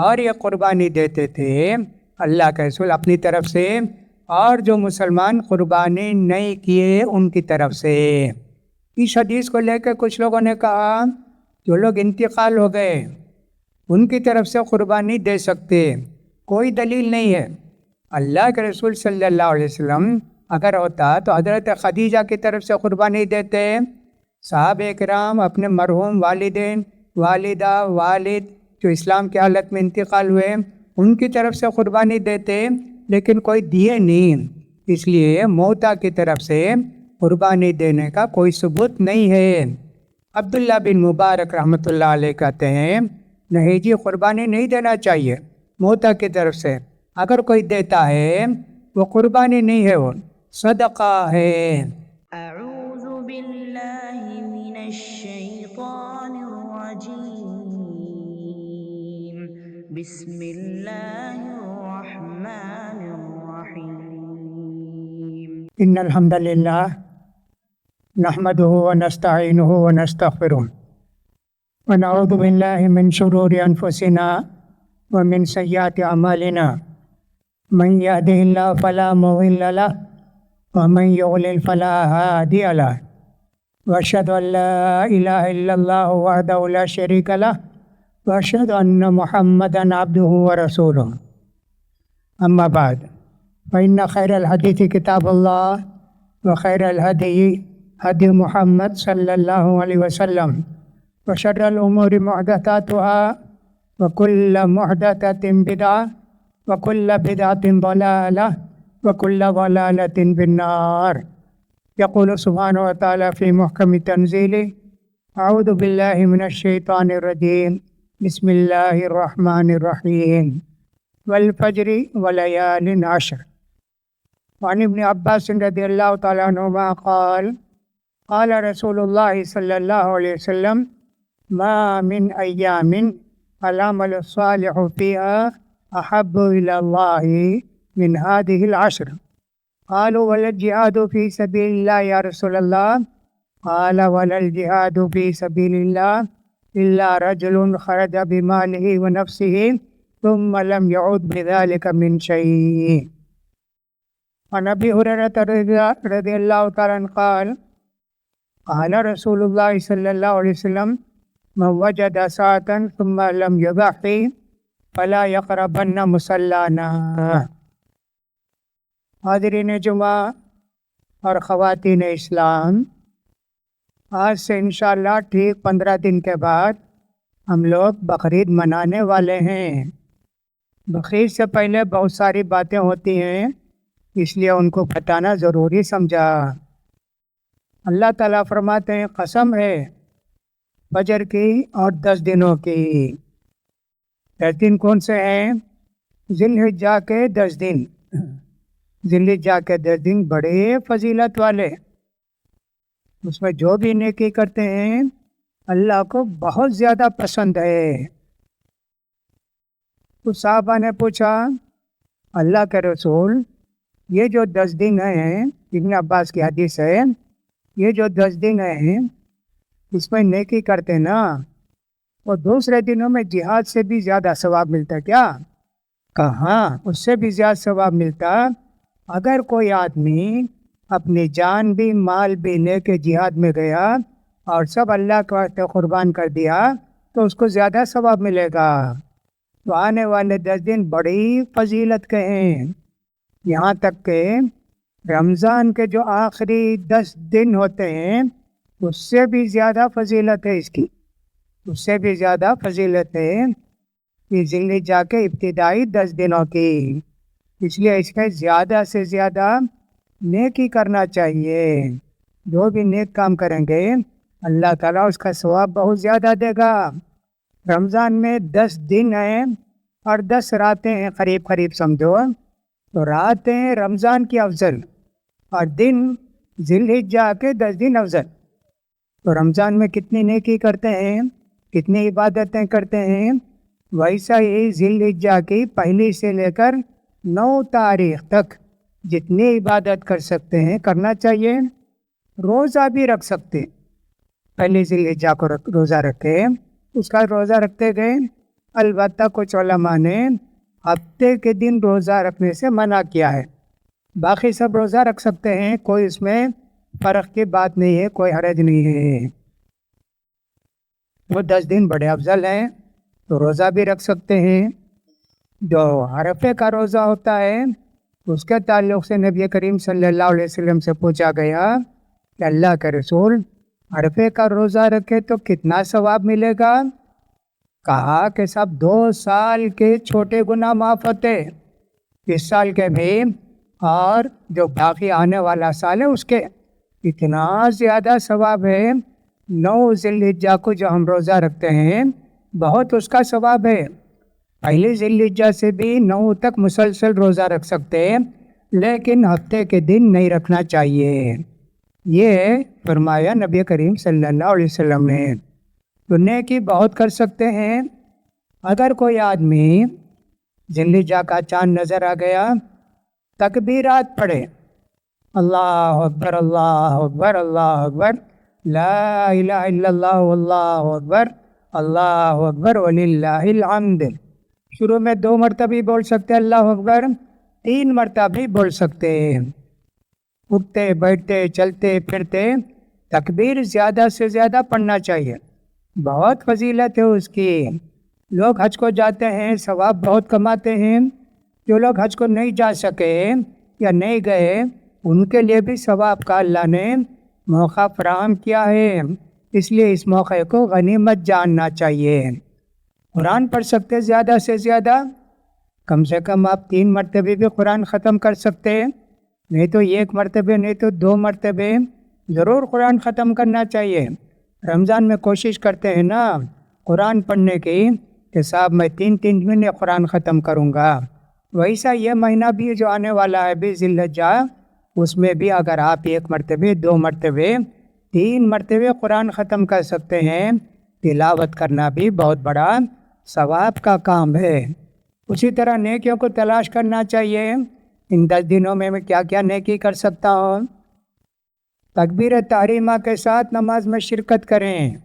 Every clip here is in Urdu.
اور یہ قربانی دیتے تھے اللہ کے رسول اپنی طرف سے، اور جو مسلمان قربانی نہیں کیے ان کی طرف سے۔ اس حدیث کو لے کے کچھ لوگوں نے کہا جو لوگ انتقال ہو گئے ان کی طرف سے قربانی دے سکتے، کوئی دلیل نہیں ہے۔ اللہ کے رسول صلی اللہ علیہ وسلم اگر ہوتا تو حضرت خدیجہ کی طرف سے قربانی دیتے، صحابہ کرام اپنے مرحوم والدین، والدہ، والد جو اسلام کی حالت میں انتقال ہوئے ان کی طرف سے قربانی دیتے، لیکن کوئی دیے نہیں، اس لیے موتا کی طرف سے قربانی دینے کا کوئی ثبوت نہیں ہے۔ عبداللہ بن مبارک رحمۃ اللہ علیہ کہتے ہیں نہیں جی، قربانی نہیں دینا چاہیے موتا کی طرف سے، اگر کوئی دیتا ہے وہ قربانی نہیں ہے، وہ صدقہ ہے۔ اعوذ باللہ من الشیطان الرجیم، بسم اللہ الرحمن الرحیم۔ ان الحمد للہ نحمده ونستعینه ونستغفره ونعوذ باللہ من شرور انفسنا ومن سیئات اعمالنا، من يهده اللہ فلا مضل له ومن يضلل فلا هادي له، واشهد ان لا الہ الا اللہ وحدہ لا شریک له، واشهد ان محمدا عبده ورسوله۔ اما بعد فإن خیر الحدیث کتاب اللہ وخیر الہدی ہدی محمد صلی اللہ علیہ وسلم، وشر الامور محدثاتها وكل محدثۃ بدعہ وكل بدعۃ ضلالہ وكل ضلالۃ فی النار۔ یقول سبحانہ وتعالی فی محکم تنزیلہ اعوذ باللہ من الشیطان الرجیم، بسم اللہ الرحمن الرحیم، والفجر وليال عشر۔ وعن ابن عباس رضی اللہ تعالیٰ عنہما قال قال رسول اللہ صلی اللہ علیہ وسلم ما من ایام العمل الصالح فيها احب الى اللہ من هذه العشر۔ قالوا ولا الجهاد في سبيل الله يا رسول الله؟ قال ولا الجهاد في سبيل الله الا رجل خرج بماله ونفسه ثم لم يعود بذلك من شيء۔ عن ابی ہریرہ رضی اللہ تعالیٰ عنہ قال قال رسول اللہ صلی اللہ علیہ وسلم من وجد ساعة ثم لم يضحي فلا يقربن مصلانا۔ حاضرین جمعہ اور خواتین اسلام، آج سے انشاءاللہ ٹھیک 15 دن کے بعد ہم لوگ بقرعید منانے والے ہیں۔ بقرعید سے پہلے بہت ساری باتیں ہوتی ہیں، اس لیے ان کو بتانا ضروری سمجھا۔ اللہ تعالیٰ فرماتے ہیں قسم ہے فجر کی اور 10 دنوں کی۔ 10 دن کون سے ہیں؟ ذی الحجہ کے 10 دن، ذی الحجہ کے 10 دن بڑے فضیلت والے، اس میں جو بھی نیکی کرتے ہیں اللہ کو بہت زیادہ پسند ہے۔ تو صحابہ نے پوچھا اللہ کے رسول یہ جو 10 دن ہیں، ابن عباس کی حدیث ہے، یہ جو 10 دن ہیں اس میں نیکی کرتے نا، اور دوسرے دنوں میں جہاد سے بھی زیادہ ثواب ملتا کیا؟ کہاں اس سے بھی زیادہ ثواب ملتا۔ اگر کوئی آدمی اپنی جان بھی مال بھی لے کے جہاد میں گیا اور سب اللہ کے واسطے قربان کر دیا تو اس کو زیادہ ثواب ملے گا۔ تو آنے والے 10 دن بڑی فضیلت کے ہیں، یہاں تک کہ رمضان کے جو آخری 10 دن ہوتے ہیں اس سے بھی زیادہ فضیلت ہے، اس کی اس سے بھی زیادہ فضیلت ہے یہ ذی الحجہ کے ابتدائی 10 دنوں کی۔ اس لیے اس میں زیادہ سے زیادہ نیکی کرنا چاہیے۔ جو بھی نیک کام کریں گے اللہ تعالیٰ اس کا ثواب بہت زیادہ دے گا۔ رمضان میں 10 دن ہیں اور 10 راتیں ہیں، قریب قریب سمجھو، تو راتیں رمضان کی افضل اور دن ذی الحجہ کے 10 دن افضل۔ تو رمضان میں کتنی نیکی کرتے ہیں، کتنی عبادتیں کرتے ہیں، ویسا ہی ذی الحجہ کی پہلی سے لے کر 9 تاریخ تک جتنی عبادت کر سکتے ہیں کرنا چاہیے۔ روزہ بھی رکھ سکتے، پہلی ذی الحجہ کو روزہ رکھے، اس کا روزہ رکھتے گئے البتہ کچھ علماء نے ہفتے کے دن روزہ رکھنے سے منع کیا ہے، باقی سب روزہ رکھ سکتے ہیں، کوئی اس میں فرق کی بات نہیں ہے، کوئی حرج نہیں ہے۔ وہ 10 دن بڑے افضل ہیں تو روزہ بھی رکھ سکتے ہیں۔ جو عرفے کا روزہ ہوتا ہے اس کے تعلق سے نبی کریم صلی اللہ علیہ وسلم سے پوچھا گیا کہ اللہ کے رسول عرفے کا روزہ رکھے تو کتنا ثواب ملے گا؟ کہا کہ سب 2 سال کے چھوٹے گناہ معاف ہوتے، اس سال کے بھی اور جو باقی آنے والا سال ہے اس کے، اتنا زیادہ ثواب ہے۔ 9 ذی الحجہ کو جو ہم روزہ رکھتے ہیں بہت اس کا ثواب ہے۔ پہلی ذی الحجہ سے بھی 9 تک مسلسل روزہ رکھ سکتے ہیں، لیکن ہفتے کے دن نہیں رکھنا چاہیے، یہ فرمایا نبی کریم صلی اللہ علیہ وسلم نے۔ تو نیکی بہت کر سکتے ہیں۔ اگر کوئی آدمی ذی الحجہ کا چاند نظر آ گیا، تکبیرات پڑھے، اللہ اکبر اللہ اکبر اللہ اکبر، لا الہ الا اللہ واللہ اکبر اللہ اکبر وللہ الحمد، شروع میں 2 مرتبہ بھی بول سکتے اللہ اکبر، 3 مرتبہ بھی بول سکتے، اٹھتے بیٹھتے چلتے پھرتے تکبیر زیادہ سے زیادہ پڑھنا چاہیے، بہت فضیلت ہے اس کی۔ لوگ حج کو جاتے ہیں، ثواب بہت کماتے ہیں، جو لوگ حج کو نہیں جا سکے یا نہیں گئے ان کے لیے بھی ثواب کا اللہ نے موقع فراہم کیا ہے، اس لیے اس موقع کو غنیمت جاننا چاہیے۔ قرآن پڑھ سکتے زیادہ سے زیادہ، کم سے کم آپ 3 مرتبہ بھی قرآن ختم کر سکتے، نہیں تو 1 مرتبہ نہیں تو 2 مرتبہ ضرور قرآن ختم کرنا چاہیے۔ رمضان میں کوشش کرتے ہیں نا قرآن پڑھنے کی کہ صاحب میں 3 دن میں قرآن ختم کروں گا، ویسا یہ مہینہ بھی جو آنے والا ہے بھی ذی الحجہ، اس میں بھی اگر آپ 1 مرتبہ 2 مرتبہ 3 مرتبہ قرآن ختم کر سکتے ہیں، تلاوت کرنا بھی بہت بڑا ثواب کا کام ہے۔ اسی طرح نیکیوں کو تلاش کرنا چاہیے۔ ان 10 دنوں میں کیا کیا نیکی کر سکتا ہوں؟ تکبیر تحریمہ کے ساتھ نماز میں شرکت کریں،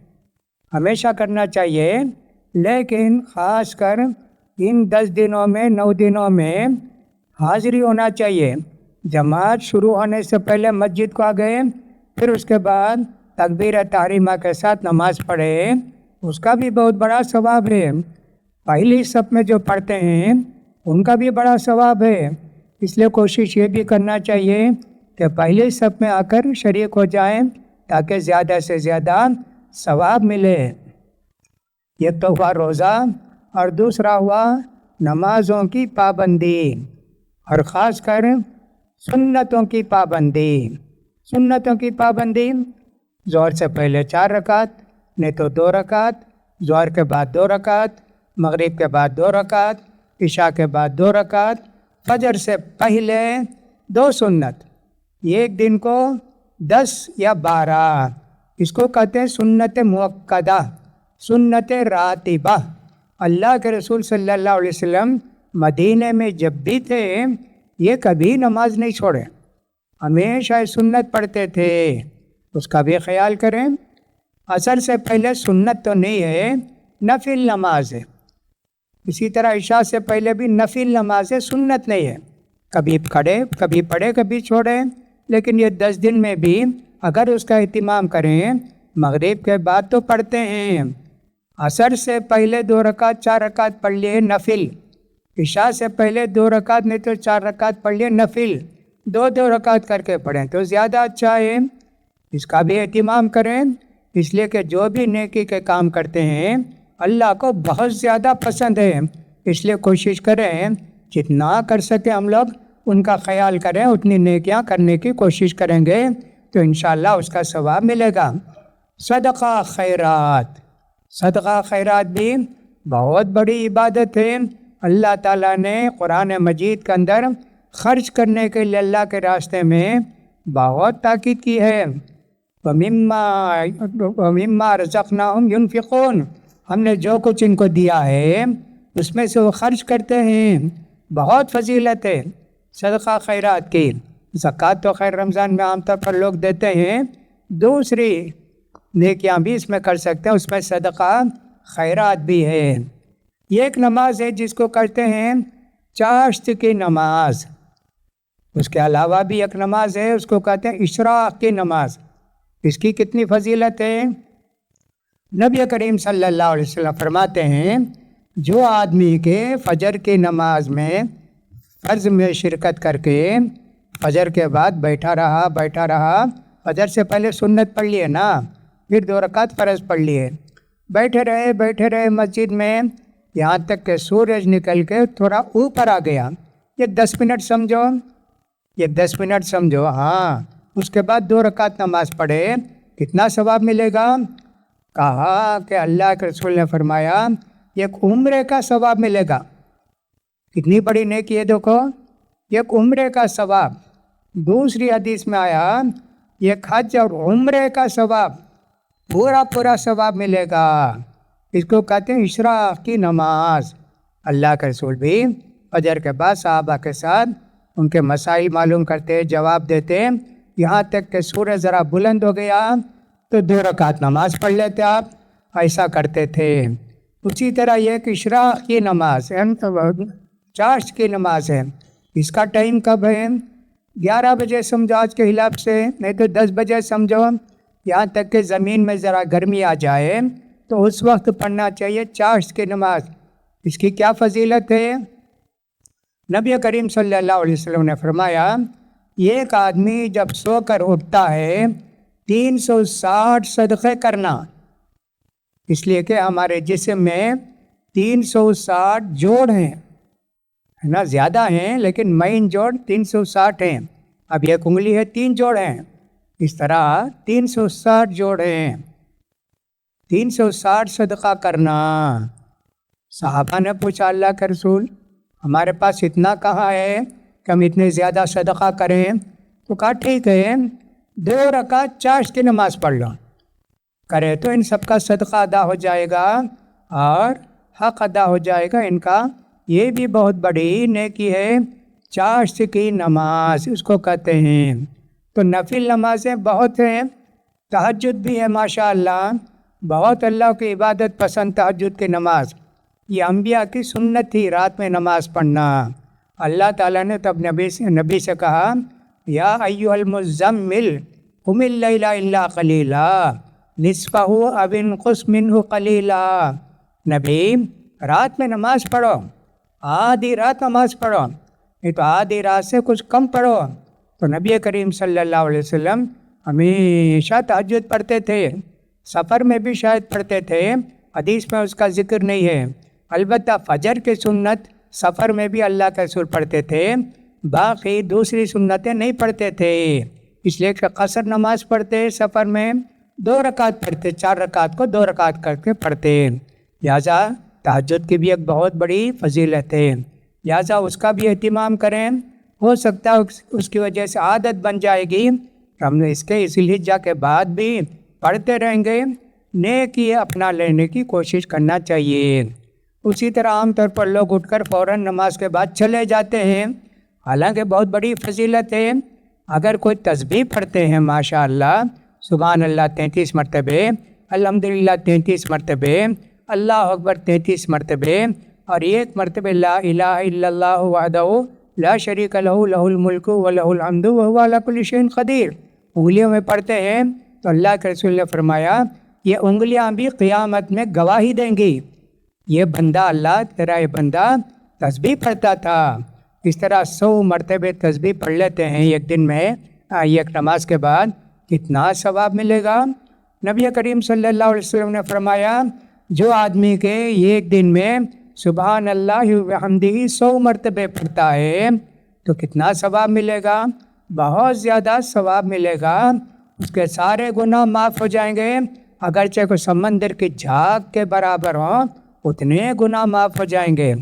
ہمیشہ کرنا چاہیے، لیکن خاص کر ان 10 دنوں میں 9 دنوں میں حاضری ہونا چاہیے۔ جماعت شروع ہونے سے پہلے مسجد کو آ گئے، پھر اس کے بعد تکبیر تحریمہ کے ساتھ نماز پڑھے، اس کا بھی بہت بڑا ثواب ہے۔ پہلی صف میں جو پڑھتے ہیں ان کا بھی بڑا ثواب ہے، اس لیے کوشش یہ بھی کرنا چاہیے کہ پہلی صف میں آ کر شریک ہو جائیں تاکہ زیادہ سے زیادہ ثواب ملے۔ یہ تو ہوا روزہ، اور دوسرا ہوا نمازوں کی پابندی، اور خاص کر سنتوں کی پابندی۔ سنتوں کی پابندی، ظہر سے پہلے 4 رکعت، نہیں تو 2 رکعت، ظہر کے بعد 2 رکعت، مغرب کے بعد 2 رکعت، عشاء کے بعد 2 رکعت، فجر سے پہلے 2 سنت، ایک دن کو 10 یا 12، اس کو کہتے ہیں سنت مؤکدہ، سنت راتبہ۔ اللہ کے رسول صلی اللہ علیہ وسلم مدینے میں جب بھی تھے یہ کبھی نماز نہیں چھوڑے، ہمیشہ سنت پڑھتے تھے، اس کا بھی خیال کریں۔ عصر سے پہلے سنت تو نہیں ہے، نفل نماز ہے، اسی طرح عشاء سے پہلے بھی نفل نماز ہے، سنت نہیں ہے، کبھی کھڑے کبھی پڑھے کبھی چھوڑے، لیکن یہ 10 دن میں بھی اگر اس کا اہتمام کریں، مغرب کے بعد تو پڑھتے ہیں، عصر سے پہلے 2 رکعت 4 رکعت پڑھ لیے نفل، عشاء سے پہلے 2 رکعت نہیں تو 4 رکعت پڑھ لیے نفل، 2 رکعت کر کے پڑھیں تو زیادہ اچھا ہے، اس کا بھی اہتمام کریں، اس لیے کہ جو بھی نیکی کے کام کرتے ہیں اللہ کو بہت زیادہ پسند ہے، اس لیے کوشش کریں جتنا کر سکیں ہم لوگ ان کا خیال کریں، اتنی نیکیاں کرنے کی کوشش کریں گے تو انشاءاللہ اس کا ثواب ملے گا۔ صدقہ خیرات، صدقہ خیرات بھی بہت بڑی عبادت ہے، اللہ تعالیٰ نے قرآن مجید کے اندر خرچ کرنے کے لیے اللہ کے راستے میں بہت تاکید کی ہے۔ وَمِمَّا رَزَقْنَاهُمْ يُنْفِقُونَ، ہم نے جو کچھ ان کو دیا ہے اس میں سے وہ خرچ کرتے ہیں، بہت فضیلت ہے صدقہ خیرات کی۔ زکوٰۃ تو خیر رمضان میں عام طور پر لوگ دیتے ہیں، دوسری نیکیاں بھی اس میں کر سکتے ہیں، اس میں صدقہ خیرات بھی ہے۔ یہ ایک نماز ہے جس کو کہتے ہیں چاشت کی نماز۔ اس کے علاوہ بھی ایک نماز ہے، اس کو کہتے ہیں اشراق کی نماز۔ اس کی کتنی فضیلت ہے؟ نبی کریم صلی اللہ علیہ وسلم فرماتے ہیں جو آدمی کے فجر کی نماز میں فرض میں شرکت کر کے فجر کے بعد بیٹھا رہا، فجر سے پہلے سنت پڑھ لیے نا، پھر 2 رکعت فرض پڑھ لیے، بیٹھے رہے مسجد میں یہاں تک کہ سورج نکل کے تھوڑا اوپر آ گیا۔ یہ 10 منٹ سمجھو، ہاں۔ اس کے بعد 2 رکعت نماز پڑھے، کتنا ثواب ملے گا؟ کہا کہ اللہ کے رسول نے فرمایا ایک عمرے کا ثواب ملے گا۔ کتنی بڑی نیکی ہے دیکھو، ایک عمرے کا ثواب۔ دوسری حدیث میں آیا ایک حج اور عمرے کا ثواب، پورا ثواب ملے گا۔ اس کو کہتے ہیں اشراق کی نماز۔ اللہ کے رسول بھی فجر کے بعد صحابہ کے ساتھ ان کے مسائل معلوم کرتے، جواب دیتے، یہاں تک کہ سورج ذرا بلند ہو گیا تو 2 رکعت نماز پڑھ لیتے، آپ ایسا کرتے تھے۔ اسی طرح یہ کہ اشراق کی نماز چاشت کی نماز ہے، اس کا ٹائم کب ہے؟ 11 بجے سمجھو آج کے حساب سے، نہیں تو 10 بجے سمجھو، یہاں تک کہ زمین میں ذرا گرمی آ جائے تو اس وقت پڑھنا چاہیے چاشت کی نماز۔ اس کی کیا فضیلت ہے؟ نبی کریم صلی اللہ علیہ وسلم نے فرمایا ایک آدمی جب سو کر اٹھتا ہے 360 صدقے کرنا، اس لیے کہ ہمارے جسم میں 360 جوڑ ہیں، ہے نا، زیادہ ہیں لیکن مین جوڑ 360 ہیں۔ اب ایک انگلی ہے 3 جوڑ ہیں، اس طرح 360 جوڑ ہیں۔ 360 صدقہ کرنا۔ صحابہ نے پوچھا اللہ کے رسول ہمارے پاس اتنا کہاں ہے کہ ہم اتنے زیادہ صدقہ کریں؟ تو کہا ٹھیک ہے 2 رکعت چاشت کی نماز پڑھ لو، کرے تو ان سب کا صدقہ ادا ہو جائے گا اور حق ادا ہو جائے گا ان کا۔ یہ بھی بہت بڑی نیکی ہے چاشت کی نماز، اس کو کہتے ہیں۔ تو نفل نمازیں بہت ہیں، تہجد بھی ہے ماشاءاللہ، بہت اللہ کی عبادت پسند تہجد کی نماز۔ یہ انبیاء کی سنت تھی رات میں نماز پڑھنا۔ اللہ تعالیٰ نے تب نبی سے کہا یا ایھا المزمل قم اللیل الا قلیلا نصفہ او انقص منہ قلیلا۔ نبی رات میں نماز پڑھو، آدھی رات نماز پڑھو، نہیں تو آدھی رات سے کچھ کم پڑھو۔ تو نبی کریم صلی اللہ علیہ وسلم ہمیشہ تہجد پڑھتے تھے، سفر میں بھی شاید پڑھتے تھے، حدیث میں اس کا ذکر نہیں ہے، البتہ فجر کی سنت سفر میں بھی اللہ کے رسول پڑھتے تھے، باقی دوسری سنتیں نہیں پڑھتے تھے، اس لیے کہ قصر نماز پڑھتے سفر میں 2 رکعت پڑھتے، 4 رکعت کو 2 رکعت کر کے پڑھتے، لہٰذا تہجد کی بھی ایک بہت بڑی فضیلت ہے، لہٰذا اس کا بھی اہتمام کریں۔ ہو سکتا ہے اس کی وجہ سے عادت بن جائے گی، ہم نے اس کے ذی الحجہ کے بعد بھی پڑھتے رہیں گے، نیکی اپنا لینے کی کوشش کرنا چاہیے۔ اسی طرح عام طور پر لوگ اٹھ کر فوراً نماز کے بعد چلے جاتے ہیں، حالانکہ بہت بڑی فضیلت ہے۔ اگر کوئی تسبیح پڑھتے ہیں ماشاءاللہ، سبحان اللہ 33 مرتبے، الحمدللہ 33 مرتبے، اللہ اکبر 33 مرتبے، اور 1 مرتبہ لا الہ الا اللہ وحدہ لا شریک لہ لہ الملک ولہ الحمد وہو علی کل شیء قدیر، انگلیوں میں پڑھتے ہیں تو اللہ کے رسول نے فرمایا یہ انگلیاں بھی قیامت میں گواہی دیں گی، یہ بندہ اللہ تیرا یہ بندہ تسبیح پڑھتا تھا۔ اس طرح 100 مرتبہ تسبیح پڑھ لیتے ہیں ایک دن میں، ایک نماز کے بعد، کتنا ثواب ملے گا۔ نبی کریم صلی اللہ علیہ وسلم نے فرمایا جو آدمی کے ایک دن میں سبحان اللہ وبحمدہ 100 مرتبہ پڑھتا ہے تو کتنا ثواب ملے گا؟ بہت زیادہ ثواب ملے گا، اس کے سارے گناہ معاف ہو جائیں گے، اگرچہ کوئی سمندر کی جھاگ کے برابر ہوں اتنے گناہ معاف ہو جائیں گے۔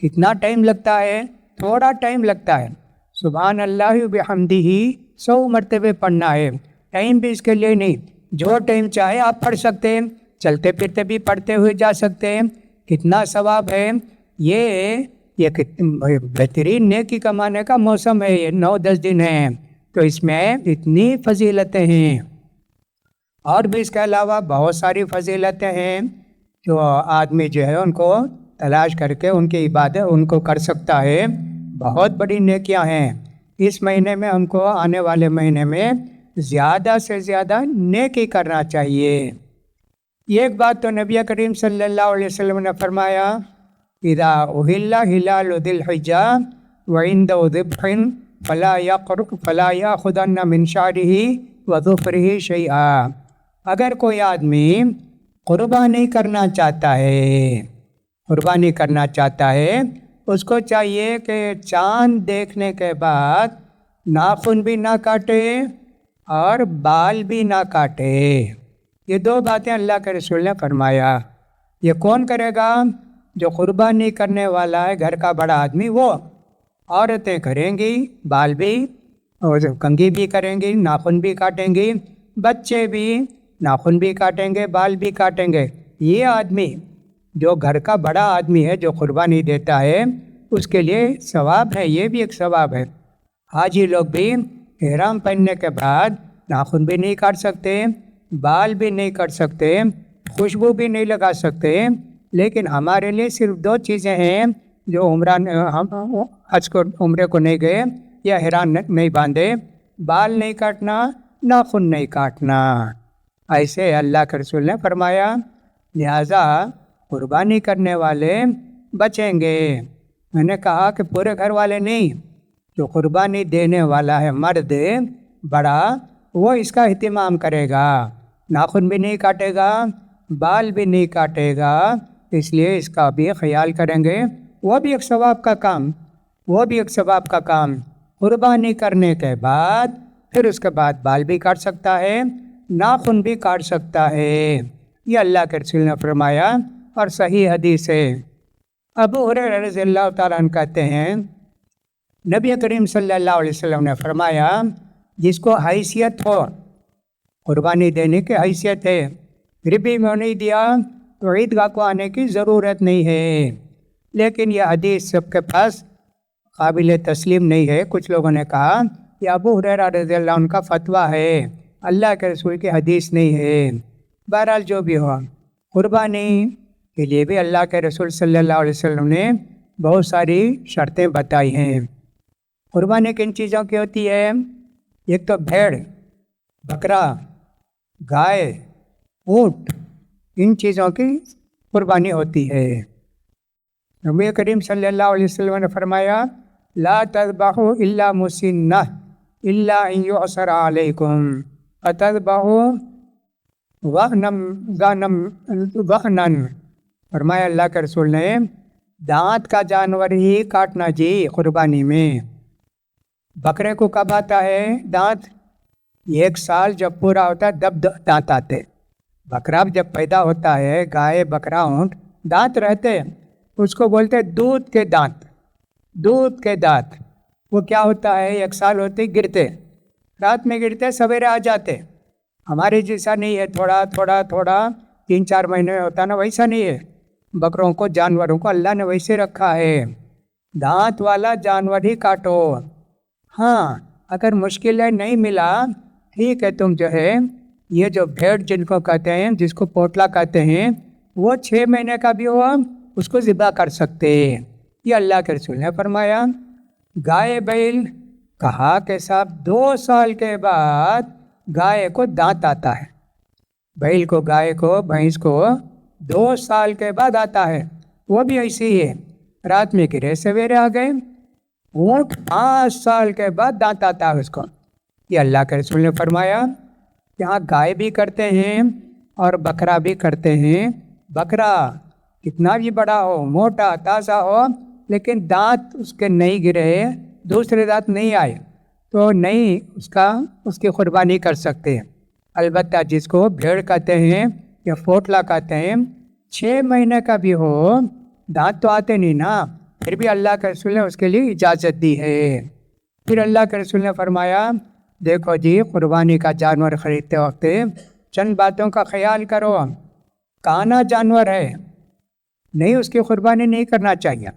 کتنا ٹائم لگتا ہے؟ تھوڑا ٹائم لگتا ہے، سبحان اللہ وبحمدہ 100 مرتبہ پڑھنا ہے، ٹائم بھی اس کے لیے نہیں، جو ٹائم چاہے آپ پڑھ سکتے ہیں، چلتے پھرتے بھی پڑھتے ہوئے جا سکتے ہیں، کتنا ثواب ہے۔ یہ بہترین نیکی کمانے کا موسم ہے، یہ 9-10 دن ہیں، تو اس میں اتنی فضیلتیں ہیں، اور بھی اس کے علاوہ بہت ساری فضیلتیں ہیں جو آدمی جو ہے ان کو تلاش کر کے ان کی عبادت ان کو کر سکتا ہے۔ بہت بڑی نیکیاں ہیں۔ اس مہینے میں ہم کو آنے والے مہینے میں زیادہ سے زیادہ نیکی کرنا چاہیے۔ ایک بات تو نبی کریم صلی اللہ علیہ وسلم نے فرمایا، اذا احل ہلال ذی الحجہ وعند ذبح فلا یاخذن من شعرہ وظفرہ شیئا۔ اگر کوئی آدمی قربانی کرنا چاہتا ہے اس کو چاہیے کہ چاند دیکھنے کے بعد ناخن بھی نہ کاٹے اور بال بھی نہ کاٹے۔ یہ دو باتیں اللہ کے رسول نے فرمایا۔ یہ کون کرے گا؟ جو قربانی کرنے والا ہے، گھر کا بڑا آدمی، وہ۔ عورتیں کریں گی، بال بھی اور کنگھی بھی کریں گی، ناخن بھی کاٹیں گی، بچے بھی ناخن بھی کاٹیں گے، بال بھی کاٹیں گے۔ یہ آدمی جو گھر کا بڑا آدمی ہے، جو قربانی دیتا ہے، اس کے لیے ثواب ہے، یہ بھی ایک ثواب ہے۔ حاجی لوگ بھی احرام پہننے کے بعد ناخن بھی نہیں کاٹ سکتے، بال بھی نہیں کاٹ سکتے، خوشبو بھی نہیں لگا سکتے، لیکن ہمارے لیے صرف دو چیزیں ہیں جو حج کو عمرے کو نہیں گئے یا احرام نہیں باندھے: بال نہیں کاٹنا، ناخن نہیں کاٹنا۔ ایسے اللہ کے رسول نے فرمایا، لہٰذا قربانی کرنے والے بچیں گے۔ میں نے کہا کہ پورے گھر والے نہیں، جو قربانی دینے والا ہے مرد بڑا، وہ اس کا اہتمام کرے گا، ناخن بھی نہیں کاٹے گا، بال بھی نہیں کاٹے گا، اس لیے اس کا بھی خیال کریں گے۔ وہ بھی ایک ثواب کا کام، قربانی کرنے کے بعد پھر اس کے بعد بال بھی کاٹ سکتا ہے، ناخن بھی کاٹ سکتا ہے۔ یہ اللہ کے رسول نے فرمایا اور صحیح حدیث ہے۔ ابو ہریرہ رضی اللہ تعالیٰ عنہ کہتے ہیں، نبی کریم صلی اللہ علیہ وسلم نے فرمایا، جس کو حیثیت ہو، قربانی دینے کی حیثیت ہے، پھر بھی میں نہیں دیا تو عیدگاہ کو آنے کی ضرورت نہیں ہے۔ لیکن یہ حدیث سب کے پاس قابل تسلیم نہیں ہے۔ کچھ لوگوں نے کہا کہ ابو ہریرہ رضی اللہ عنہ کا فتویٰ ہے، اللہ کے رسول کی حدیث نہیں ہے۔ بہرحال جو بھی ہو، قربانی کے لیے بھی اللہ کے رسول صلی اللہ علیہ وسلم نے بہت ساری شرطیں بتائی ہیں۔ قربانی کن چیزوں کی ہوتی ہے؟ ایک تو بھیڑ، بکرا، گائے، اونٹ، ان چیزوں کی قربانی ہوتی ہے۔ نبی کریم صلی اللہ علیہ وسلم نے فرمایا، لا تذبحوا الا مسنہ الا ان یعصر علیکم فتذبحوا وغنا۔ فرمایا اللہ کے رسول نے، دانت کا جانور ہی کاٹنا جی قربانی میں۔ بکرے کو کب آتا ہے دانت؟ 1 سال جب پورا ہوتا ہے تب دانت آتے۔ بکرا جب پیدا ہوتا ہے، گائے، بکرا، اونٹ، دانت رہتے، اس کو بولتے دودھ کے دانت۔ وہ کیا ہوتا ہے، 1 سال ہوتے گرتے، رات میں گرتے، سویرے آ جاتے۔ ہمارے جیسا نہیں ہے تھوڑا 3-4 مہینے ہوتا نا، ویسا نہیں ہے۔ بکروں کو، جانوروں کو اللہ نے ویسے رکھا ہے، دانت والا جانور ہی کاٹو۔ ہاں اگر مشکل ہے، نہیں ملا، ٹھیک ہے، تم جو ہے یہ جو بھیڑ جن کو کہتے ہیں، جس کو پوٹلا کہتے ہیں، وہ 6 مہینے کا بھی ہوا اس کو ذبح کر سکتے۔ یہ اللہ کے رسول نے فرمایا۔ گائے، بیل، کہا کہ صاحب 2 سال کے بعد گائے کو دانت آتا ہے، بیل کو، گائے کو، بھینس کو 2 سال کے بعد آتا ہے۔ وہ بھی ایسی ہی ہے، رات میں گرے، سویرے آ گئے۔ اونٹ 5 سال کے بعد دانت آتا ہے اس کو۔ یہ اللہ کے رسول نے فرمایا، یہاں گائے بھی کرتے ہیں اور بکرا بھی کرتے ہیں۔ بکرا کتنا بھی بڑا ہو، موٹا، تازہ ہو، لیکن دانت اس کے نہیں گرے، دوسرے دانت نہیں آئے تو نہیں اس کی قربانی کر سکتے۔ البتہ جس کو بھیڑ کہتے ہیں یا پوٹلا کہتے ہیں، 6 مہینے کا بھی ہو، دانت تو آتے نہیں نا، پھر بھی اللہ کے رسول نے اس کے لیے اجازت دی ہے۔ پھر اللہ کے رسول نے فرمایا، دیکھو جی، قربانی کا جانور خریدتے وقت چند باتوں کا خیال کرو۔ کانا جانور ہے، نہیں، اس کی قربانی نہیں کرنا چاہیے۔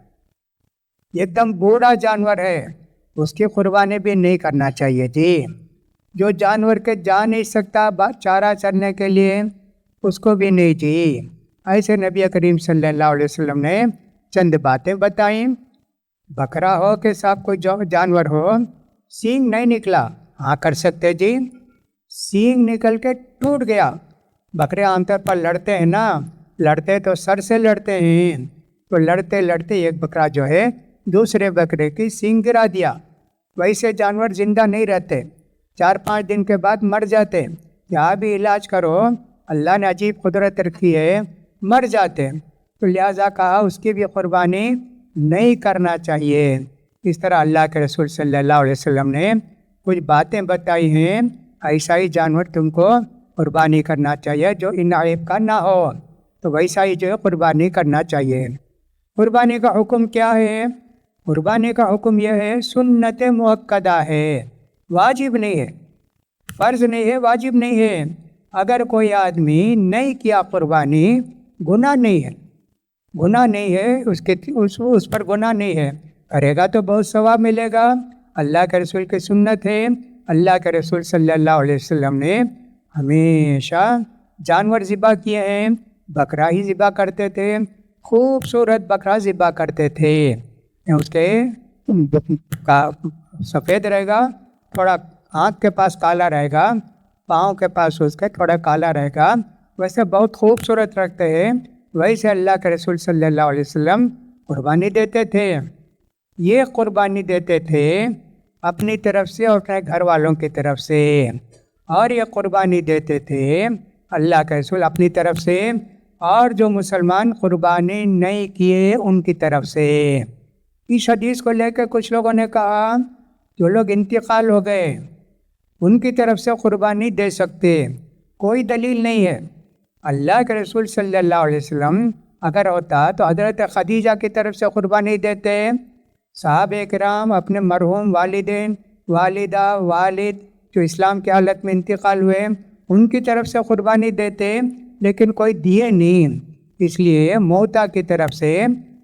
ایک دم بوڑھا جانور ہے، اس کی قربانی بھی نہیں کرنا چاہیے جی۔ جو جانور کے جا نہیں سکتا چارہ چرنے کے لیے، اس کو بھی نہیں جی۔ ایسے نبی کریم صلی اللہ علیہ وسلم نے چند باتیں بتائیں۔ بکرا ہو کہ صاحب کوئی جانور ہو، سینگ نہیں نکلا، ہاں کر سکتے جی، سینگ نکل کے ٹوٹ گیا۔ بکرے عام طور پر لڑتے ہیں نا، لڑتے تو سر سے لڑتے ہیں، تو لڑتے لڑتے ایک بکرا جو ہے دوسرے بکرے کی سینگ گرا دیا۔ ویسے جانور زندہ نہیں رہتے، 4-5 دن کے بعد مر جاتے، کیا بھی علاج کرو اللہ نے عجیب قدرت رکھی ہے، مر جاتے۔ تو لہٰذا کہا اس کی بھی قربانی نہیں کرنا چاہیے۔ اس طرح اللہ کے رسول صلی اللہ علیہ وسلم نے کچھ باتیں بتائی ہیں، ایسا ہی جانور تم کو قربانی کرنا چاہیے جو ان عیب کا نہ ہو، تو ویسا ہی جو ہے قربانی کرنا چاہیے۔ قربانی کا حکم کیا ہے؟ قربانی کا حکم یہ ہے سنت مؤکدہ ہے، واجب نہیں ہے، فرض نہیں ہے، واجب نہیں ہے۔ اگر کوئی آدمی نہیں کیا قربانی، گناہ نہیں ہے، گناہ نہیں ہے، اس پر گناہ نہیں ہے، کرے گا تو بہت ثواب ملے گا۔ اللہ کے رسول کی سنت ہے، اللہ کے رسول صلی اللہ علیہ وسلم نے ہمیشہ جانور ذبح کیے ہیں، بکرا ہی ذبح کرتے تھے، خوبصورت بکرا ذبح کرتے تھے، اس کے سفید رہے گا، تھوڑا آنکھ کے پاس کالا رہے گا، پاؤں کے پاس اس کے تھوڑا کالا رہے گا، ویسے بہت خوبصورت رکھتے ہیں۔ ویسے اللہ کے رسول صلی اللہ علیہ وسلم قربانی دیتے تھے، یہ قربانی دیتے تھے اپنی طرف سے اور اپنے گھر والوں کی طرف سے، اور یہ قربانی دیتے تھے اللہ کے رسول اپنی طرف سے، اور جو مسلمان قربانی نہیں کیے ان کی طرف سے۔ اس حدیث کو لے کے کچھ لوگوں نے کہا جو لوگ انتقال ہو گئے ان کی طرف سے قربانی دے سکتے، کوئی دلیل نہیں ہے۔ اللہ کے رسول صلی اللہ علیہ وسلم اگر ہوتا تو حضرت خدیجہ کی طرف سے قربانی دیتے، صحابہ کرام اپنے مرحوم والدین، والدہ، والد جو اسلام کی حالت میں انتقال ہوئے ان کی طرف سے قربانی دیتے، لیکن کوئی دیے نہیں، اس لیے موتا کی طرف سے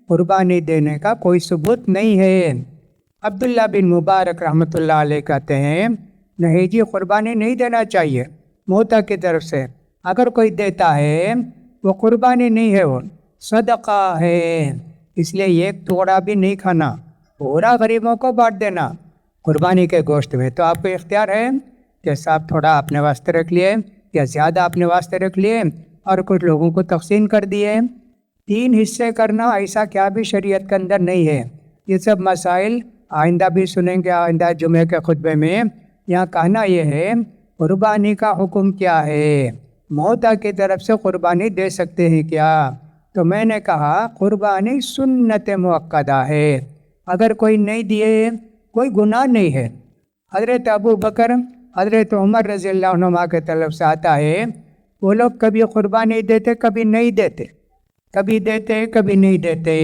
قربانی دینے کا کوئی ثبوت نہیں ہے۔ عبداللہ بن مبارک رحمۃ اللہ علیہ کہتے ہیں نہیں جی، قربانی نہیں دینا چاہیے موتا کی طرف سے، اگر کوئی دیتا ہے وہ قربانی نہیں ہے، وہ صدقہ ہے، اس لیے ایک ٹکڑا بھی نہیں کھانا، پورا غریبوں کو بانٹ دینا قربانی کے گوشت میں۔ تو آپ کو اختیار ہے کہ صاحب تھوڑا اپنے واسطے رکھ لیے یا زیادہ اپنے واسطے رکھ لیے اور کچھ لوگوں کو تقسیم کر دیے۔ 3 حصے کرنا ایسا کیا بھی شریعت کے اندر نہیں ہے۔ یہ سب مسائل آئندہ بھی سنیں گے، آئندہ جمعے کے خطبے میں۔ یہاں کہنا یہ ہے قربانی کا حکم کیا ہے، موتا کی طرف سے قربانی دے سکتے ہیں کیا؟ تو میں نے کہا قربانی سنت مؤکدہ ہے، اگر کوئی نہیں دیے کوئی گناہ نہیں ہے۔ حضرت ابو بکر، حضرت عمر رضی اللہ عنہما کے طرف سے آتا ہے، وہ لوگ کبھی قربانی دیتے کبھی نہیں دیتے، کبھی دیتے کبھی نہیں دیتے۔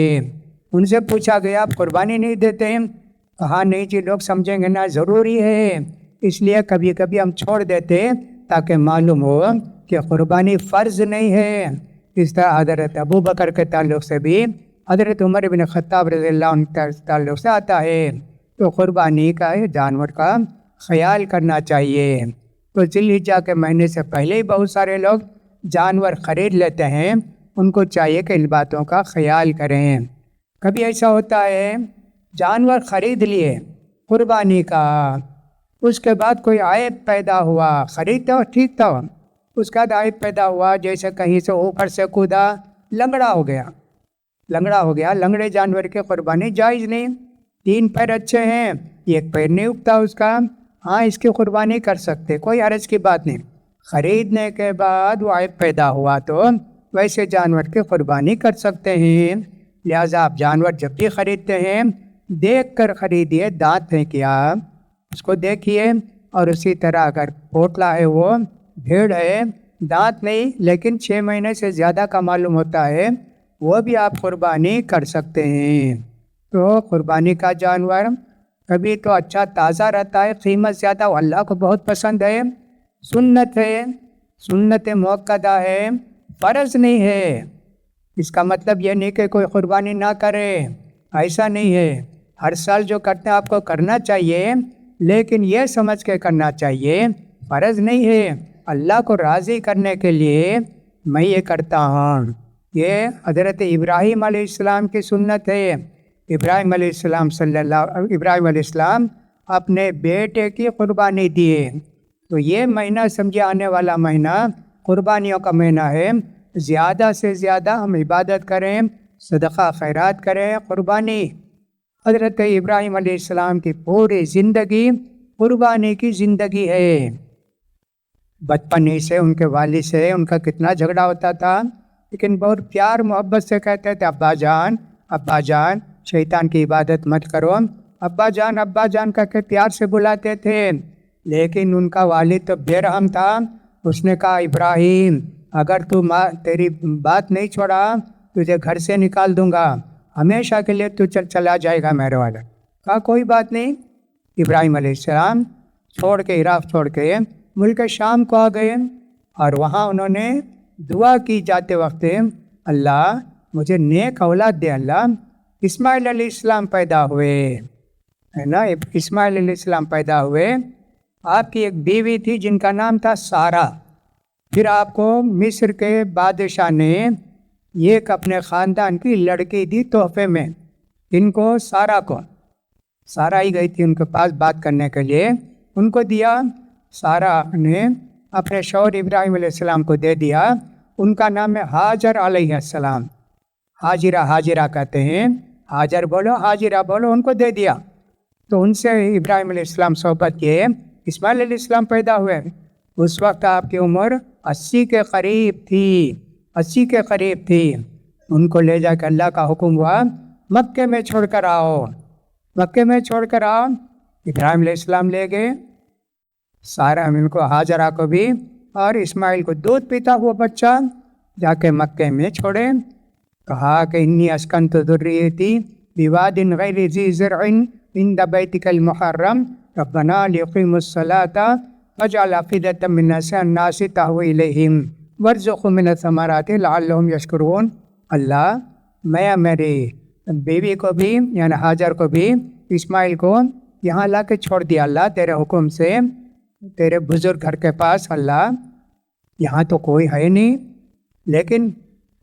ان سے پوچھا گیا آپ قربانی نہیں دیتے؟ کہا نہیں جی، لوگ سمجھیں گے نا ضروری ہے، اس لیے کبھی کبھی ہم چھوڑ دیتے تاکہ معلوم ہو کہ قربانی فرض نہیں ہے۔ اس طرح حضرت ابو بکر کے تعلق سے بھی حضرت عمر بن خطاب رضی اللہ عنہ کے تعلق سے آتا ہے، تو قربانی کا جانور کا خیال کرنا چاہیے۔ تو ذی الحجہ کے مہینے سے پہلے ہی بہت سارے لوگ جانور خرید لیتے ہیں، ان کو چاہیے کہ ان باتوں کا خیال کریں۔ کبھی ایسا ہوتا ہے جانور خرید لیے قربانی کا، اس کے بعد کوئی عیب پیدا ہوا، خریدتا ہو ٹھیک تھا، اس کے بعد عیب پیدا ہوا، جیسے کہیں سے اوپر سے کودا، لنگڑا ہو گیا، لنگڑے جانور کی قربانی جائز نہیں۔ 3 پیر اچھے ہیں، 1 پیر نہیں اگتا اس کا، ہاں اس کی قربانی کر سکتے، کوئی حرج کی بات نہیں۔ خریدنے کے بعد وہ عیب پیدا ہوا تو ویسے جانور کی قربانی کر سکتے ہیں۔ لہٰذا آپ جانور جب بھی خریدتے ہیں دیکھ کر خریدیے، دانت ہیں کیا اس کو دیکھیے، اور اسی طرح اگر پوٹلا ہے، وہ بھیڑ ہے، دانت نہیں لیکن 6 مہینے سے زیادہ کا معلوم ہوتا ہے، وہ بھی آپ قربانی کر سکتے ہیں۔ تو قربانی کا جانور کبھی تو اچھا تازہ رہتا ہے، قیمت زیادہ، وہ اللہ کو بہت پسند ہے، سنت ہے، سنت مؤکدہ ہے، فرض نہیں ہے۔ اس کا مطلب یہ نہیں کہ کوئی قربانی نہ کرے، ایسا نہیں ہے، ہر سال جو کرتے ہیں آپ کو کرنا چاہیے، لیکن یہ سمجھ کے کرنا چاہیے فرض نہیں ہے، اللہ کو راضی کرنے کے لیے میں یہ کرتا ہوں۔ یہ حضرت ابراہیم علیہ السلام کی سنت ہے۔ ابراہیم علیہ السلام اپنے بیٹے کی قربانی دیے۔ تو یہ مہینہ سمجھے آنے والا مہینہ قربانیوں کا مہینہ ہے۔ زیادہ سے زیادہ ہم عبادت کریں، صدقہ خیرات کریں، قربانی۔ حضرت ابراہیم علیہ السلام کی پوری زندگی قربانی کی زندگی ہے۔ بچپن ہی سے ان کے والد سے ان کا کتنا جھگڑا ہوتا تھا، لیکن بہت پیار محبت سے کہتے تھے ابا جان شیطان کی عبادت مت کرو، ابا جان کہہ کے پیار سے بلاتے تھے۔ لیکن ان کا والد تو بے رحم تھا، اس نے کہا ابراہیم اگر تیری بات نہیں چھوڑا تجھے گھر سے نکال دوں گا، ہمیشہ کے لیے تو چلا جائے گا میرے والا۔ کہا کوئی بات نہیں۔ ابراہیم علیہ السلام عراق چھوڑ کے ملک شام کو آ گئے، اور وہاں انہوں نے دعا کی جاتے وقت اللہ مجھے نیک اولاد دے اللہ۔ اسماعیل علیہ السلام پیدا ہوئے، ہے نا، اسماعیل علیہ السلام پیدا ہوئے۔ آپ کی ایک بیوی تھی جن کا نام تھا سارہ۔ پھر آپ کو مصر کے بادشاہ نے ایک اپنے خاندان کی لڑکی دی تحفے میں، ان کو سارہ ہی گئی تھی ان کے پاس بات کرنے کے لیے، ان کو دیا۔ سارہ نے اپنے شوہر ابراہیم علیہ السلام کو دے دیا، ان کا نام ہے ہاجر علیہ السلام۔ حاجرہ کہتے ہیں، ہاجر بولو حاجرہ بولو، ان کو دے دیا۔ تو ان سے ابراہیم علیہ السلام صحبت کیے، اسماعیل علیہ السلام پیدا ہوئے۔ اس وقت آپ کی عمر 80 کے قریب تھی۔ ان کو لے جا کے اللہ کا حکم ہوا مکے میں چھوڑ کر آؤ۔ ابراہیم علیہ السلام لے گئے سارا ان کو، ہاجرہ کو بھی اور اسماعیل کو، دودھ پیتا ہوا بچہ جا کے مکے میں چھوڑے۔ کہا کہ انی اسکنت ذریتی بواد غیر ذی زرع عند بیتک المحرم ربنا لیقیموا الصلاۃ فاجعل افئدۃ من الناس تہوی الیہم وارزقهم من الثمرات لعلہم یشکرون۔ اللہ میں میری بیوی کو بھی یعنی ہاجر کو بھی اسماعیل کو یہاں لا کے چھوڑ دیا اللہ تیرے حکم سے، تیرے بزرگ گھر کے پاس۔ اللہ یہاں تو کوئی ہے نہیں، لیکن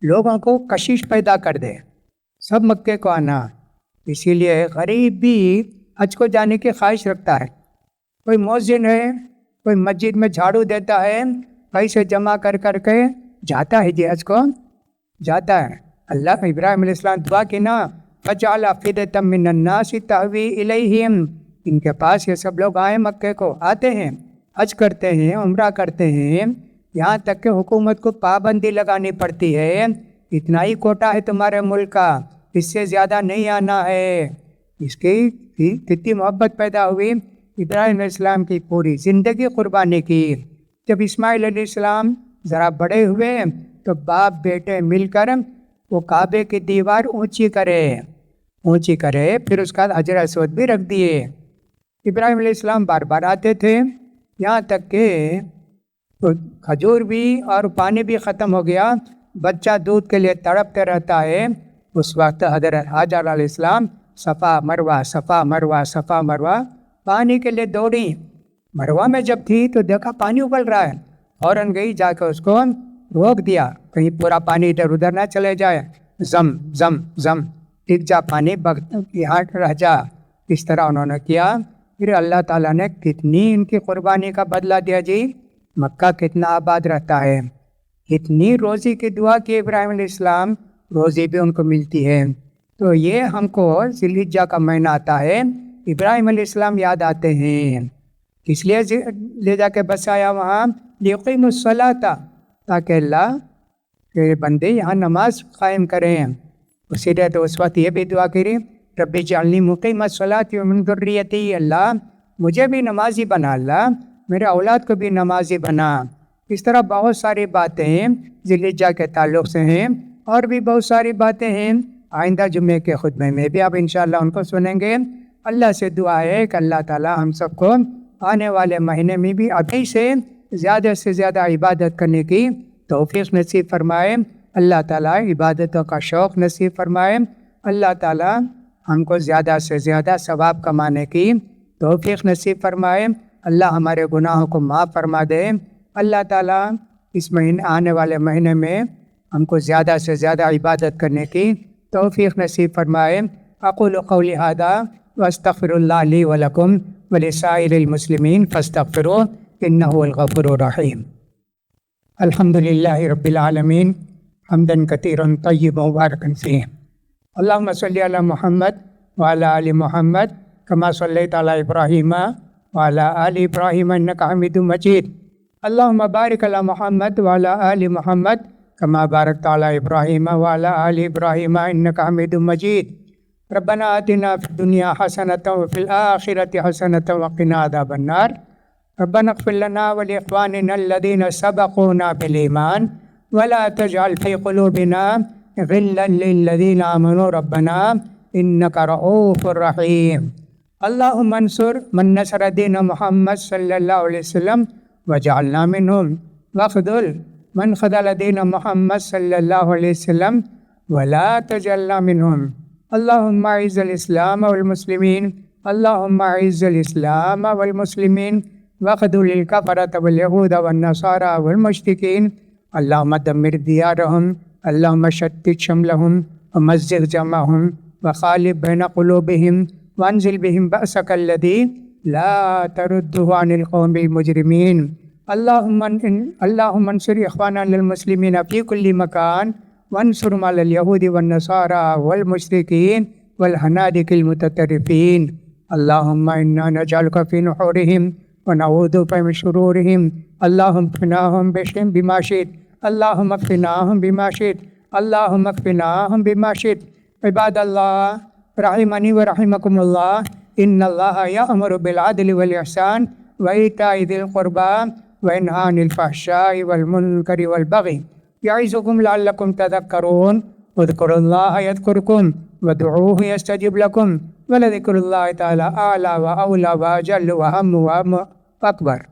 لوگوں کو کشش پیدا کر دے، سب مکے کو آنا۔ اسی لیے غریب بھی حج کو جانے کی خواہش رکھتا ہے۔ کوئی مؤذن ہے، کوئی مسجد میں جھاڑو دیتا ہے، پیسے جمع کر کے جاتا ہے جی حج کو جاتا ہے۔ اللہ ابراہیم علیہ السلام دعا کی نا فَجْعَلْ أَفْئِدَةً مِّنَ النَّاسِ تَهْوِي إِلَيْهِمْ، ان کے پاس یہ سب لوگ آئے مکے کو، آتے ہیں، حج کرتے ہیں، عمرہ کرتے ہیں، یہاں تک کہ حکومت کو پابندی لگانی پڑتی ہے، اتنا ہی کوٹا ہے تمہارے ملک کا، اس سے زیادہ نہیں آنا ہے۔ اس کی کتنی محبت پیدا ہوئی، ابراہیم علیہ السلام کی پوری زندگی قربانی کی۔ جب اسماعیل علیہ السلام ذرا بڑے ہوئے تو باپ بیٹے مل کر وہ کعبے کی دیوار اونچی کرے، پھر اس کا حجر اسود بھی رکھ دیے۔ ابراہیم علیہ السلام بار بار آتے تھے، یہاں تک کہ کھجور بھی اور پانی بھی ختم ہو گیا، بچہ دودھ کے لیے تڑپتے رہتا ہے۔ اس وقت حضرت ہاجر علیہ السلام صفا مروا پانی کے لیے دوڑی۔ مروا میں جب تھی تو دیکھا پانی ابل رہا ہے، فوراً گئی جا کے اس کو روک دیا، کہیں پورا پانی ادھر ادھر نہ چلے جائے، زم ٹک جا پانی، یہاں رہ جا۔ اس طرح انہوں نے کیا۔ پھر اللہ تعالیٰ نے کتنی ان کی قربانی کا بدلہ دیا جی، مکہ کتنا آباد رہتا ہے۔ اتنی روزی کی دعا کی ابراہیم علیہ السلام، روزی بھی ان کو ملتی ہے۔ تو یہ ہم کو ذی الحجہ کا مہینہ آتا ہے، ابراہیم علیہ السلام یاد آتے ہیں۔ اس لیے لے جا کے بسایا وہاں، لیقیموا الصلاۃ، تاکہ اللہ کے بندے یہاں نماز قائم کریں۔ اسی لیے تو اس وقت یہ بھی دعا کری، رب اجعلنی مقیم الصلاۃ ومن ذریتی، اللہ مجھے بھی نمازی بنا، اللہ میرے اولاد کو بھی نمازی بنا۔ اس طرح بہت ساری باتیں ذی الحجہ کے تعلق سے ہیں، اور بھی بہت ساری باتیں ہیں، آئندہ جمعے کے خطبے میں بھی آپ انشاءاللہ ان کو سنیں گے۔ اللہ سے دعا ہے کہ اللہ تعالی ہم سب کو آنے والے مہینے میں بھی ابھی سے زیادہ عبادت کرنے کی توفیق نصیب فرمائے، اللہ تعالیٰ عبادتوں کا شوق نصیب فرمائے، اللہ تعالیٰ ہم کو زیادہ سے زیادہ ثواب کمانے کی توفیق نصیب فرمائے، اللہ ہمارے گناہوں کو معاف فرما دے، اللہ تعالیٰ اس مہینے آنے والے مہینے میں ہم کو زیادہ سے زیادہ عبادت کرنے کی توفیق نصیب فرمائے۔ اقول قولی ھذا واستغفر اللہ لی ولکم ولسائر المسلمین فاستغفروہ انہ هو الغفور الرحیم۔ الحمد للہ رب العالمین حمدا کثیرا طیبا مبارکا فیہ۔ اللہم صلی علی محمد وعلی آل محمد کما صلیت علی ابراہیم وعلی آل ابراہیم انک حمید مجید۔ اللہم بارک علی محمد وعلی آل محمد کما بارکت علی ابراہیم وعلی آل ابراہیم انک حمید مجید۔ ربنا آتنا فی الدنیا حسنۃ وفی الآخرۃ حسنۃ وقنا عذاب النار۔ ربنا اغفر لنا ولإخواننا الذين سبقونا بالإيمان ولا تجعل في قلوبنا غلا للذين آمنوا ربنا إنك رؤوف رحيم۔ اللهم انصر من نصر دين محمد صلى الله عليه وسلم وجعلنا منهم، واخذل من خذل دين محمد صلى الله عليه وسلم ولا تجعلنا منهم۔ اللهم اعز الإسلام والمسلمين، اللهم اعز الإسلام والمسلمين واخذل الكفرة واليهود والنصارى والمشركين، اللهم دمر ديارهم، اللهم شتت شملهم ومزق جمعهم وخالف بين قلوبهم وانزل بهم بأسك الذي لا ترده عن القوم المجرمين۔ اللهم انصر إخواننا المسلمين في كل مكان وانصرهم على اليهود والنصارى والمشركين والهنادك المتطرفين۔ اللهم إنا نجعلك في نحورهم ونعوذ بك من شرورهم، اللهم اكفناهم بما شئت، اللهم اكفناهم بما شئت، اللهم اكفناهم بما شئت۔ عباد اللہ رحمنی ورحمکم اللہ، ان اللہ یأمر بالعدل والإحسان وإیتاء ذی القربى وینہی عن الفحشاء والمنکر والبغی یعظکم لعلکم تذکرون۔ اذکروا اللہ یذکرکم وادعوہ یستجب لکم ولذکر اللہ تعالی اعلی واولی واجل واہم واکبر۔